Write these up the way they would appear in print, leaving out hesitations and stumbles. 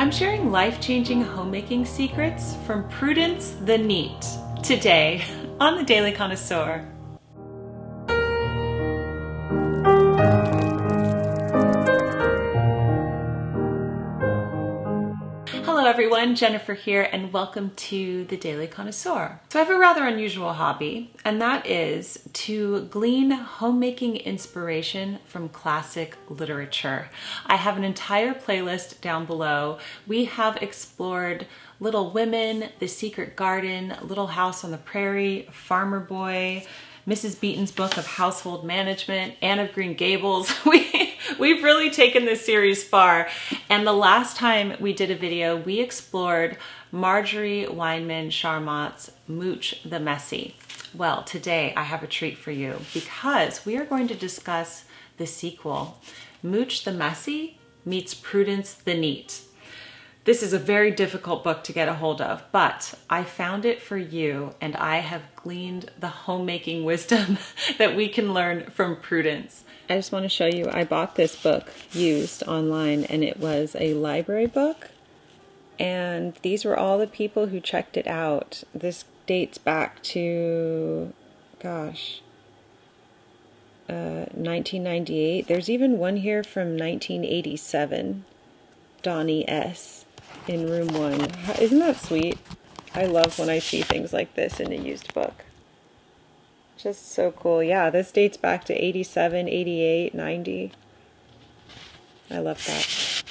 I'm sharing life-changing homemaking secrets from Prudence the Neat today on the Daily Connoisseur. Hello everyone, Jennifer here, and welcome to the Daily Connoisseur. So I have a rather unusual hobby, and that is to glean homemaking inspiration from classic literature. I have an entire playlist down below. We have explored Little Women, The Secret Garden, Little House on the Prairie, Farmer Boy, Mrs. Beeton's book of household management, Anne of Green Gables. We've really taken this series far. And the last time we did a video, we explored Marjorie Weinman Charmant's Mooch the Messy. Well, today I have a treat for you because we are going to discuss the sequel, Mooch the Messy meets Prudence the Neat. This is a very difficult book to get a hold of, but I found it for you and I have gleaned the homemaking wisdom that we can learn from Prudence. I just want to show you, I bought this book used online and it was a library book. And these were all the people who checked it out. This dates back to, 1998. There's even one here from 1987, Donnie S. in room 1. Isn't that sweet? I love when I see things like this in a used book. Just so cool. Yeah, this dates back to 87, 88, 90. I love that.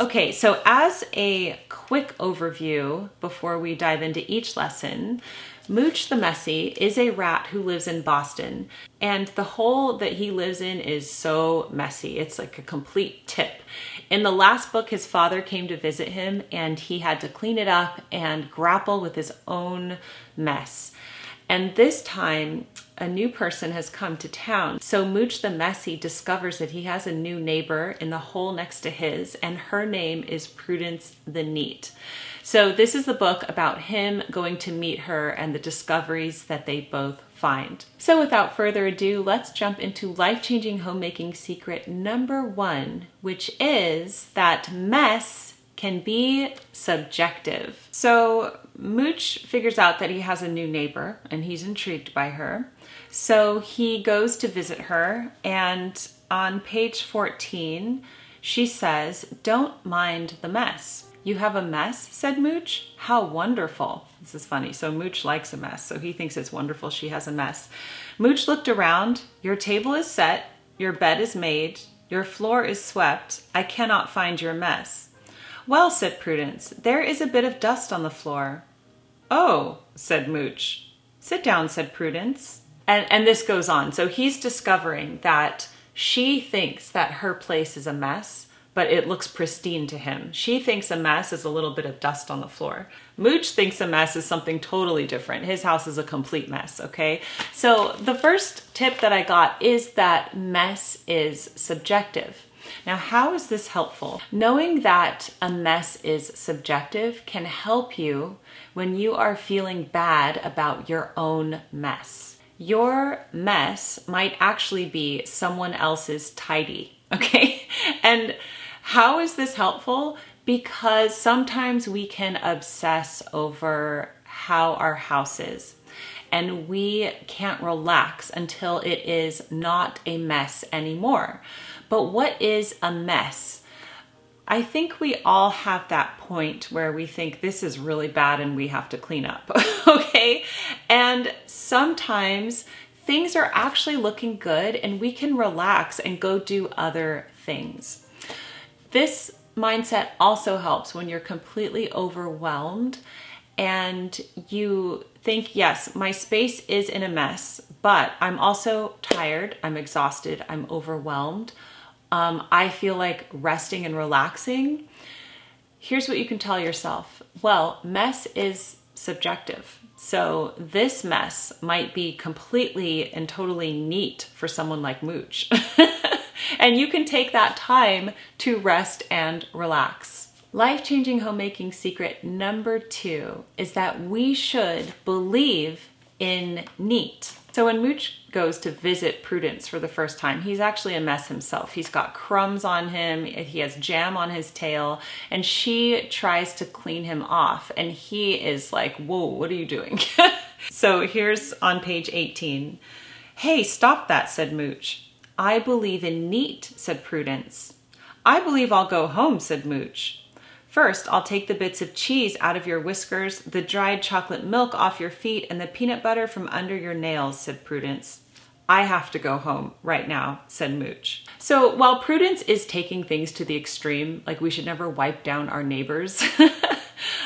Okay, so as a quick overview before we dive into each lesson, Mooch the Messy is a rat who lives in Boston, and the hole that he lives in is so messy. It's like a complete tip. In the last book, his father came to visit him and he had to clean it up and grapple with his own mess. And this time, a new person has come to town. So Mooch the Messy discovers that he has a new neighbor in the hole next to his, and her name is Prudence the Neat. So this is the book about him going to meet her and the discoveries that they both find. So without further ado, let's jump into life-changing homemaking secret number 1, which is that mess can be subjective. So Mooch figures out that he has a new neighbor and he's intrigued by her. So he goes to visit her, and on page 14, she says, "Don't mind the mess." "You have a mess?" said Mooch. "How wonderful." This is funny. So Mooch likes a mess, so he thinks it's wonderful she has a mess. Mooch looked around. "Your table is set, your bed is made, your floor is swept. I cannot find your mess." "Well," said Prudence, "there is a bit of dust on the floor." "Oh," said Mooch. "Sit down," said Prudence. And this goes on. So he's discovering that she thinks that her place is a mess, but it looks pristine to him. She thinks a mess is a little bit of dust on the floor. Mooch thinks a mess is something totally different. His house is a complete mess, okay? So the first tip that I got is that mess is subjective. Now, how is this helpful? Knowing that a mess is subjective can help you when you are feeling bad about your own mess. Your mess might actually be someone else's tidy, okay? And how is this helpful? Because sometimes we can obsess over how our house is, and we can't relax until it is not a mess anymore. But what is a mess? I think we all have that point where we think this is really bad and we have to clean up, okay? And sometimes things are actually looking good and we can relax and go do other things. This mindset also helps when you're completely overwhelmed and you think, yes, my space is in a mess, but I'm also tired, I'm exhausted, I'm overwhelmed. I feel like resting and relaxing. Here's what you can tell yourself. Well, mess is subjective. So this mess might be completely and totally neat for someone like Mooch. And you can take that time to rest and relax. Life-changing homemaking secret number 2 is that we should believe in neat. So when Mooch goes to visit Prudence for the first time, he's actually a mess himself. He's got crumbs on him, he has jam on his tail, and she tries to clean him off, and he is like, whoa, what are you doing? So here's on page 18. Hey, stop that, said Mooch. I believe in neat, said Prudence. I believe I'll go home, said Mooch. First, I'll take the bits of cheese out of your whiskers, the dried chocolate milk off your feet, and the peanut butter from under your nails, said Prudence. I have to go home right now, said Mooch. So while Prudence is taking things to the extreme, like we should never wipe down our neighbors,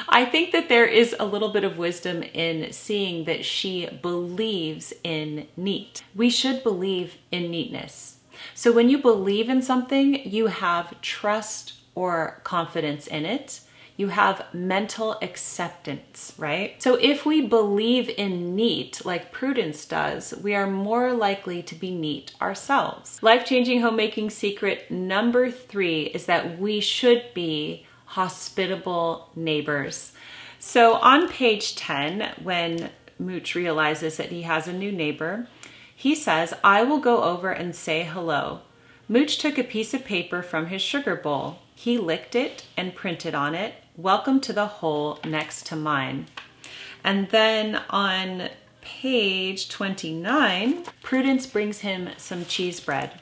I think that there is a little bit of wisdom in seeing that she believes in neat. We should believe in neatness. So when you believe in something, you have trust or confidence in it. You have mental acceptance, right? So if we believe in neat, like Prudence does, we are more likely to be neat ourselves. Life-changing homemaking secret number 3 is that we should be hospitable neighbors. So on page 10, when Mooch realizes that he has a new neighbor, he says, I will go over and say hello. Mooch took a piece of paper from his sugar bowl. He licked it and printed on it, welcome to the hole next to mine. And then on page 29, Prudence brings him some cheese bread.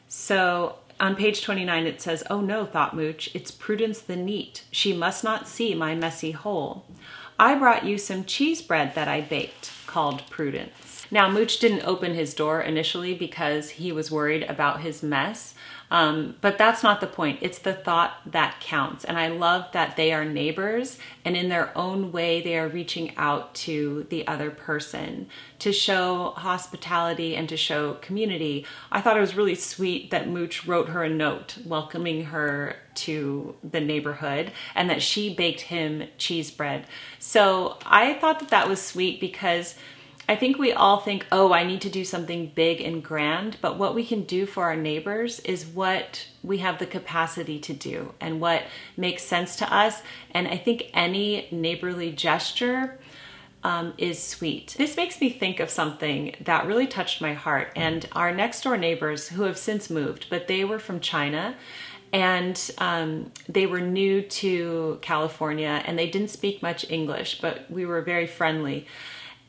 So on page 29 it says, oh no, thought Mooch, it's Prudence the Neat. She must not see my messy hole. I brought you some cheese bread that I baked, called Prudence. Now Mooch didn't open his door initially because he was worried about his mess. But that's not the point. It's the thought that counts. And I love that they are neighbors, and in their own way, they are reaching out to the other person to show hospitality and to show community. I thought it was really sweet that Mooch wrote her a note welcoming her to the neighborhood and that she baked him cheese bread. So I thought that that was sweet because I think we all think, oh, I need to do something big and grand, but what we can do for our neighbors is what we have the capacity to do and what makes sense to us. And I think any neighborly gesture is sweet. This makes me think of something that really touched my heart. And our next door neighbors, who have since moved, but they were from China, and they were new to California, and they didn't speak much English, but we were very friendly.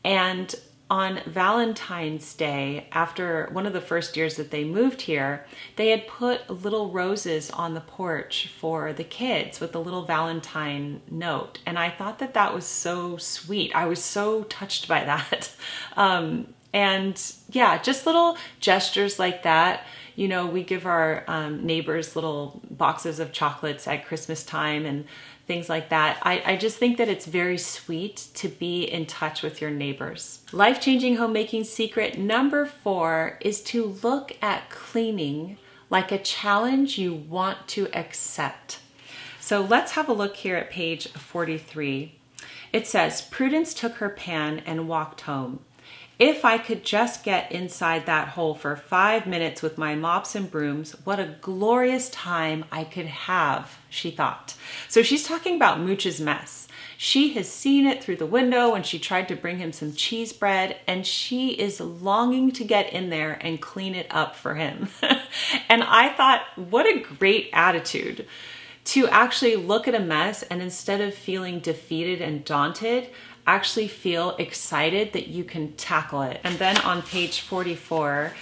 And on Valentine's Day, after one of the first years that they moved here, they had put little roses on the porch for the kids with a little Valentine note. And I thought that that was so sweet. I was so touched by that. And yeah, just little gestures like that. You know, we give our neighbors little boxes of chocolates at Christmas time and things like that. I just think that it's very sweet to be in touch with your neighbors. Life-changing homemaking secret number 4 is to look at cleaning like a challenge you want to accept. So let's have a look here at page 43. It says, Prudence took her pan and walked home. If I could just get inside that hole for 5 minutes with my mops and brooms, what a glorious time I could have, she thought. So she's talking about Mooch's mess. She has seen it through the window when she tried to bring him some cheese bread, and she is longing to get in there and clean it up for him. And I thought, what a great attitude to actually look at a mess and instead of feeling defeated and daunted, actually feel excited that you can tackle it. And then on page 44,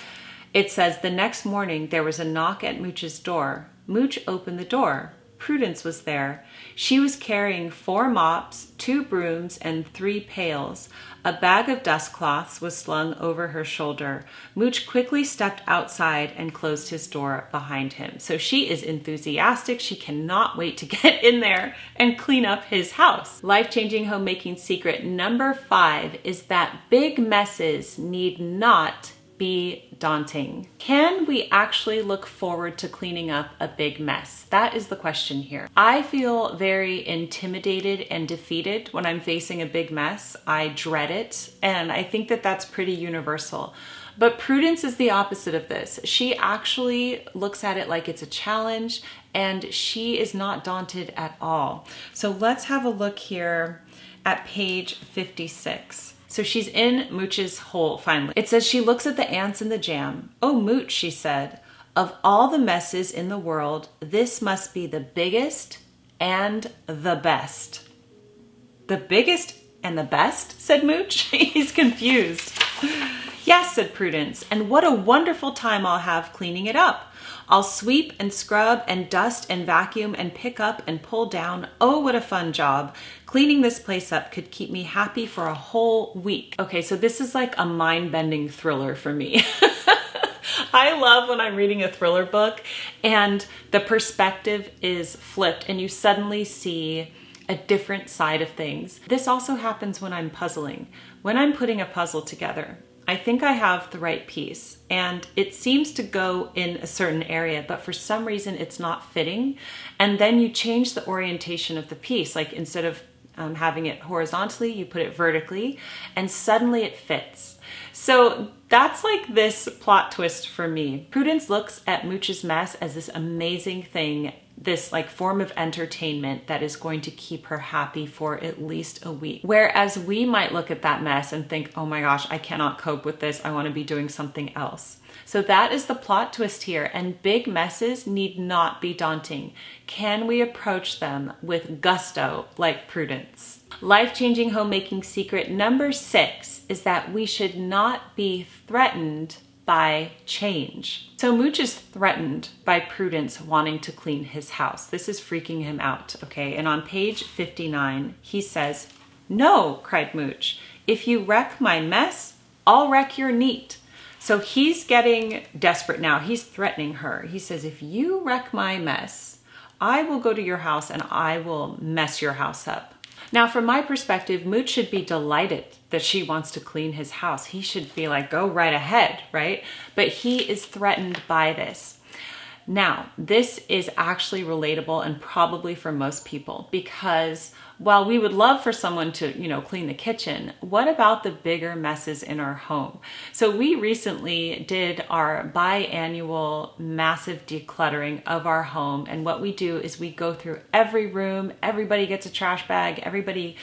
it says, the next morning there was a knock at Mooch's door. Mooch opened the door. Prudence was there. She was carrying 4 mops, 2 brooms, and 3 pails. A bag of dust cloths was slung over her shoulder. Mooch quickly stepped outside and closed his door behind him. So she is enthusiastic. She cannot wait to get in there and clean up his house. Life-changing homemaking secret number 5 is that big messes need not be daunting. Can we actually look forward to cleaning up a big mess? That is the question here. I feel very intimidated and defeated when I'm facing a big mess. I dread it, and I think that that's pretty universal. But Prudence is the opposite of this. She actually looks at it like it's a challenge, and she is not daunted at all. So let's have a look here at page 56. So she's in Mooch's hole finally. It says she looks at the ants in the jam. "Oh, Mooch," she said, "of all the messes in the world, this must be the biggest and the best." "The biggest and the best?" said Mooch. He's confused. "Yes," said Prudence, "and what a wonderful time I'll have cleaning it up. I'll sweep and scrub and dust and vacuum and pick up and pull down. Oh, what a fun job. Cleaning this place up could keep me happy for a whole week." Okay, so this is like a mind-bending thriller for me. I love when I'm reading a thriller book and the perspective is flipped and you suddenly see a different side of things. This also happens when I'm puzzling. When I'm putting a puzzle together, I think I have the right piece and it seems to go in a certain area, but for some reason it's not fitting. And then you change the orientation of the piece. Like instead of having it horizontally, you put it vertically and suddenly it fits. So that's like this plot twist for me. Prudence looks at Mooch's mess as this amazing thing, this like form of entertainment that is going to keep her happy for at least a week. Whereas we might look at that mess and think, oh my gosh, I cannot cope with this. I want to be doing something else. So that is the plot twist here. And big messes need not be daunting. Can we approach them with gusto like Prudence? Life-changing homemaking secret number 6 is that we should not be threatened by change. So Mooch is threatened by Prudence wanting to clean his house. This is freaking him out, okay? And on page 59, he says, "No," cried Mooch, "if you wreck my mess, I'll wreck your neat." So he's getting desperate now. He's threatening her. He says, if you wreck my mess, I will go to your house and I will mess your house up. Now, from my perspective, Mooch should be delighted that she wants to clean his house. He should be like, go right ahead, right? But he is threatened by this. Now, this is actually relatable and probably for most people because while we would love for someone to, clean the kitchen, what about the bigger messes in our home? So we recently did our biannual massive decluttering of our home. And what we do is we go through every room, everybody gets a trash bag, everybody,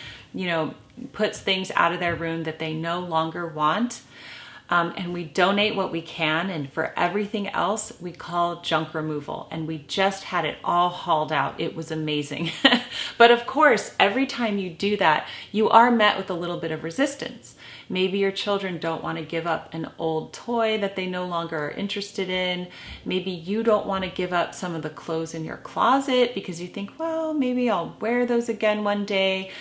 puts things out of their room that they no longer want. And we donate what we can, and for everything else, we call junk removal. And we just had it all hauled out. It was amazing. But of course, every time you do that, you are met with a little bit of resistance. Maybe your children don't want to give up an old toy that they no longer are interested in. Maybe you don't want to give up some of the clothes in your closet because you think, well, maybe I'll wear those again one day.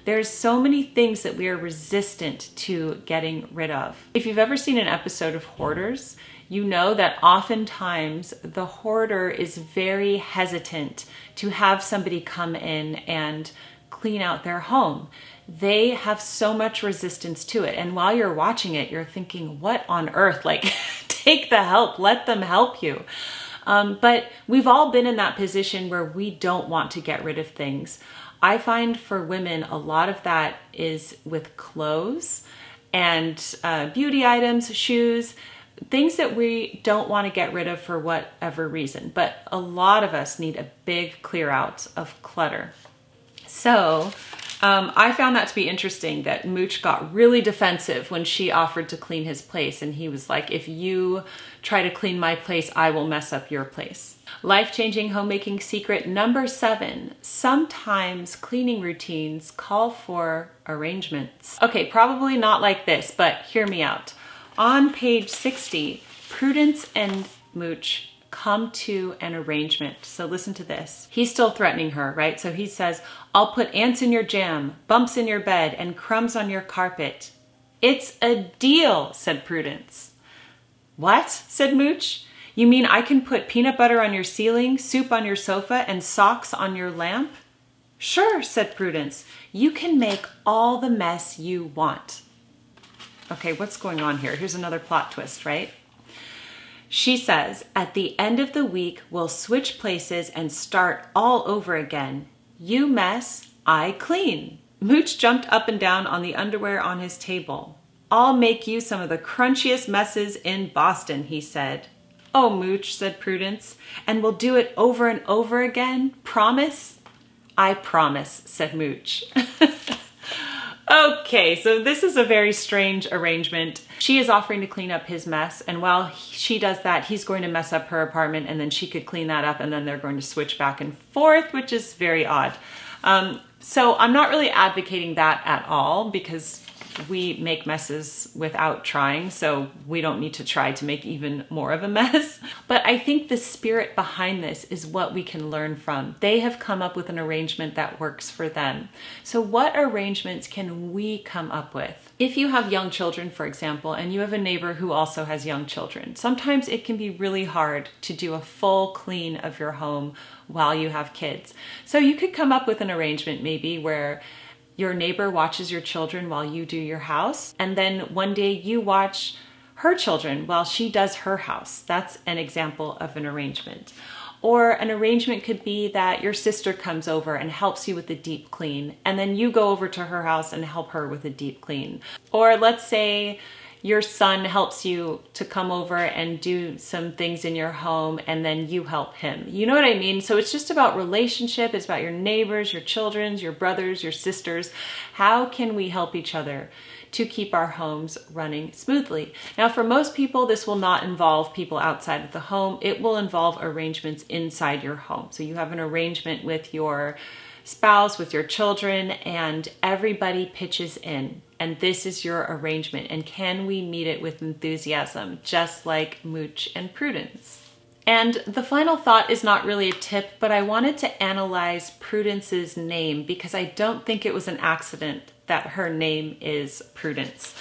There's so many things that we are resistant to getting rid of. If you've ever seen an episode of Hoarders, you know that oftentimes the hoarder is very hesitant to have somebody come in and clean out their home. They have so much resistance to it. And while you're watching it, you're thinking, what on earth? Like, take the help, let them help you. But we've all been in that position where we don't want to get rid of things. I find for women, a lot of that is with clothes and beauty items, shoes, things that we don't want to get rid of for whatever reason. But a lot of us need a big clear out of clutter. So I found that to be interesting that Mooch got really defensive when she offered to clean his place. And he was like, if you try to clean my place, I will mess up your place. Life-changing homemaking secret number 7. Sometimes cleaning routines call for arrangements. Okay, probably not like this, but hear me out. On page 60, Prudence and Mooch come to an arrangement. So listen to this. He's still threatening her, right? So he says, I'll put ants in your jam, bumps in your bed, and crumbs on your carpet. It's a deal, said Prudence. What? Said Mooch. You mean I can put peanut butter on your ceiling, soup on your sofa, and socks on your lamp? Sure, said Prudence. You can make all the mess you want. Okay, what's going on here? Here's another plot twist, right? She says, at the end of the week, we'll switch places and start all over again. You mess, I clean. Mooch jumped up and down on the underwear on his table. I'll make you some of the crunchiest messes in Boston, he said. Oh, Mooch, said Prudence, and we'll do it over and over again. Promise? I promise, said Mooch. Okay, so this is a very strange arrangement. She is offering to clean up his mess, and while she does that, he's going to mess up her apartment, and then she could clean that up, and then they're going to switch back and forth, which is very odd. So I'm not really advocating that at all, because we make messes without trying, so we don't need to try to make even more of a mess. But I think the spirit behind this is what we can learn from. They have come up with an arrangement that works for them. So what arrangements can we come up with? If you have young children, for example, and you have a neighbor who also has young children, sometimes it can be really hard to do a full clean of your home while you have kids. So you could come up with an arrangement maybe where your neighbor watches your children while you do your house, and then one day you watch her children while she does her house. That's an example of an arrangement. Or an arrangement could be that your sister comes over and helps you with the deep clean, and then you go over to her house and help her with the deep clean. Or let's say your son helps you to come over and do some things in your home, and then you help him. You know what I mean? So it's just about relationship. It's about your neighbors, your children, your brothers, your sisters. How can we help each other to keep our homes running smoothly? Now, for most people, this will not involve people outside of the home. It will involve arrangements inside your home. So you have an arrangement with your spouse, with your children, and everybody pitches in. And this is your arrangement. And can we meet it with enthusiasm, just like Mooch and Prudence? And the final thought is not really a tip, but I wanted to analyze Prudence's name because I don't think it was an accident that her name is Prudence.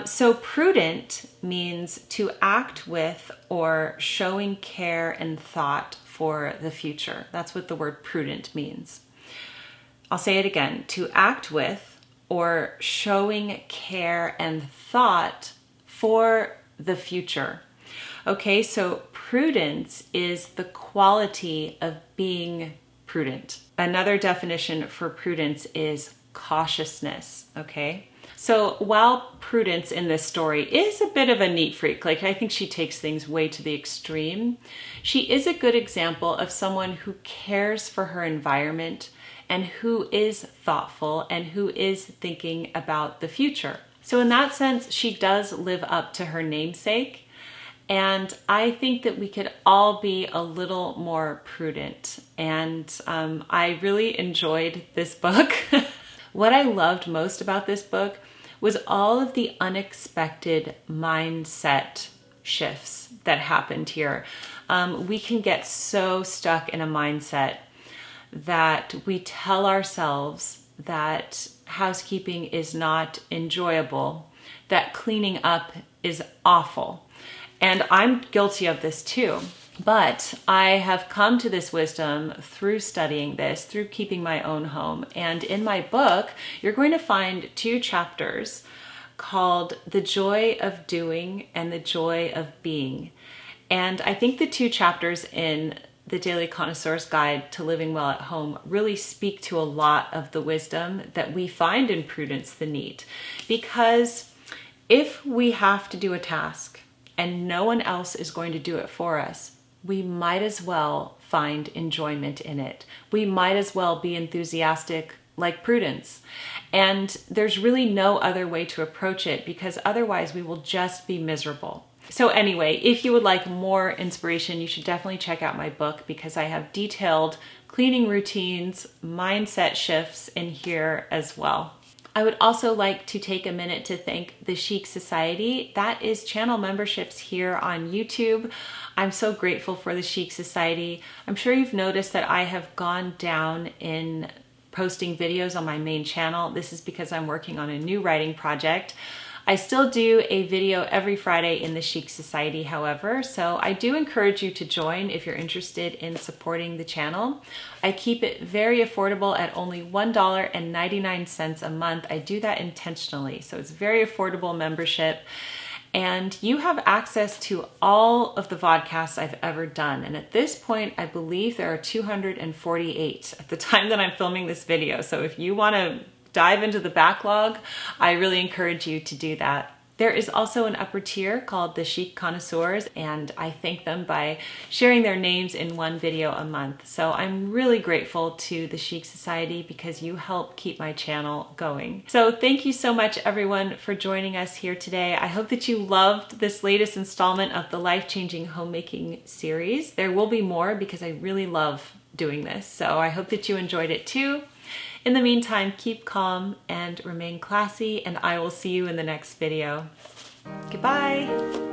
So prudent means to act with or showing care and thought for the future. That's what the word prudent means. I'll say it again, to act with or showing care and thought for the future. Okay, so prudence is the quality of being prudent. Another definition for prudence is cautiousness, okay? So while Prudence in this story is a bit of a neat freak, like I think she takes things way to the extreme, she is a good example of someone who cares for her environment and who is thoughtful and who is thinking about the future. So in that sense, she does live up to her namesake. And I think that we could all be a little more prudent. And I really enjoyed this book. What I loved most about this book was all of the unexpected mindset shifts that happened here. We can get so stuck in a mindset that we tell ourselves that housekeeping is not enjoyable, that cleaning up is awful. And I'm guilty of this too. But I have come to this wisdom through studying this, through keeping my own home. And in my book, you're going to find 2 chapters called The Joy of Doing and The Joy of Being. And I think the 2 chapters in the Daily Connoisseur's Guide to Living Well at Home really speak to a lot of the wisdom that we find in Prudence the Neat. Because if we have to do a task and no one else is going to do it for us, we might as well find enjoyment in it. We might as well be enthusiastic like Prudence. And there's really no other way to approach it because otherwise we will just be miserable. So anyway, if you would like more inspiration, you should definitely check out my book because I have detailed cleaning routines, mindset shifts in here as well. I would also like to take a minute to thank the Chic Society. That is channel memberships here on YouTube. I'm so grateful for the Chic Society. I'm sure you've noticed that I have gone down in posting videos on my main channel. This is because I'm working on a new writing project. I still do a video every Friday in the Chic Society, however, so I do encourage you to join if you're interested in supporting the channel. I keep it very affordable at only $1.99 a month. I do that intentionally, so it's very affordable membership. And you have access to all of the vodcasts I've ever done. And at this point, I believe there are 248 at the time that I'm filming this video. So if you want to dive into the backlog, I really encourage you to do that. There is also an upper tier called the Chic Connoisseurs, and I thank them by sharing their names in one video a month. So I'm really grateful to the Chic Society because you help keep my channel going. So thank you so much everyone for joining us here today. I hope that you loved this latest installment of the Life-Changing Homemaking series. There will be more because I really love doing this. So I hope that you enjoyed it too. In the meantime, keep calm and remain classy, and I will see you in the next video. Goodbye!